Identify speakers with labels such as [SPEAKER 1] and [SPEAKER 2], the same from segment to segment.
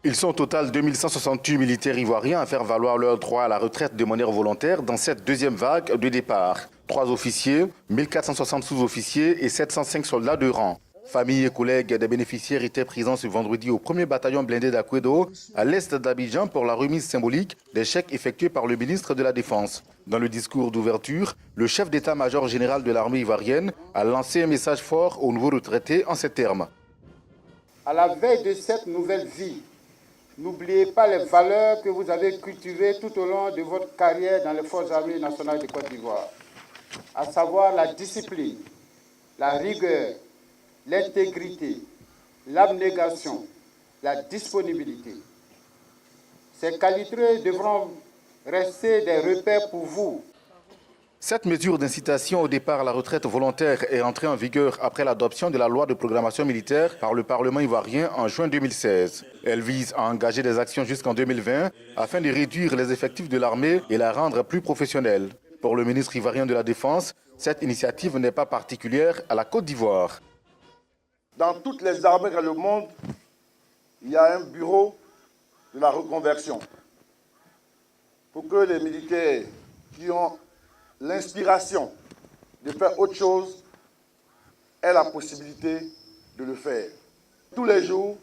[SPEAKER 1] Ils sont au total 2168 militaires ivoiriens à faire valoir leur droit à la retraite de manière volontaire dans cette deuxième vague de départ. 3 officiers, 1460 sous-officiers et 705 soldats de rang. Familles et collègues des bénéficiaires étaient présents ce vendredi au 1er bataillon blindé d'Akwedo, à l'est d'Abidjan, pour la remise symbolique des chèques effectués par le ministre de la Défense. Dans le discours d'ouverture, le chef d'état-major général de l'armée ivoirienne a lancé un message fort aux nouveaux retraités en ces termes.
[SPEAKER 2] À la veille de cette nouvelle vie, n'oubliez pas les valeurs que vous avez cultivées tout au long de votre carrière dans les forces armées nationales de Côte d'Ivoire, à savoir la discipline, la rigueur, l'intégrité, l'abnégation, la disponibilité. Ces qualités devront rester des repères pour vous.
[SPEAKER 1] Cette mesure d'incitation au départ à la retraite volontaire est entrée en vigueur après l'adoption de la loi de programmation militaire par le Parlement ivoirien en juin 2016. Elle vise à engager des actions jusqu'en 2020 afin de réduire les effectifs de l'armée et la rendre plus professionnelle. Pour le ministre ivoirien de la Défense, cette initiative n'est pas particulière à la Côte d'Ivoire.
[SPEAKER 3] Dans toutes les armées dans le monde, il y a un bureau de la reconversion pour que les militaires qui ont l'inspiration de faire autre chose aient la possibilité de le faire. Tous les jours,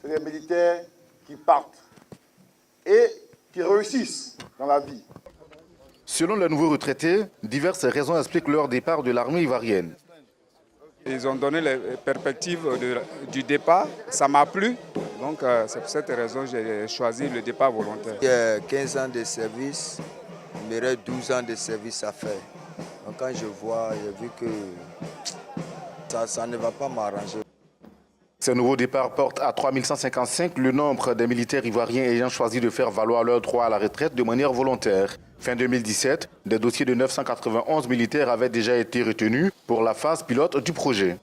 [SPEAKER 3] c'est les militaires qui partent et qui réussissent dans la vie.
[SPEAKER 1] Selon les nouveaux retraités, diverses raisons expliquent leur départ de l'armée ivoirienne.
[SPEAKER 4] Ils ont donné les perspectives du départ, ça m'a plu. Donc c'est pour cette raison que j'ai choisi le départ volontaire.
[SPEAKER 5] Il y a 15 ans de service, il me reste 12 ans de service à faire. Donc quand je vois, j'ai vu que ça ne va pas m'arranger.
[SPEAKER 1] Ces nouveaux départs portent à 3155 le nombre des militaires ivoiriens ayant choisi de faire valoir leur droit à la retraite de manière volontaire. Fin 2017, des dossiers de 991 militaires avaient déjà été retenus pour la phase pilote du projet.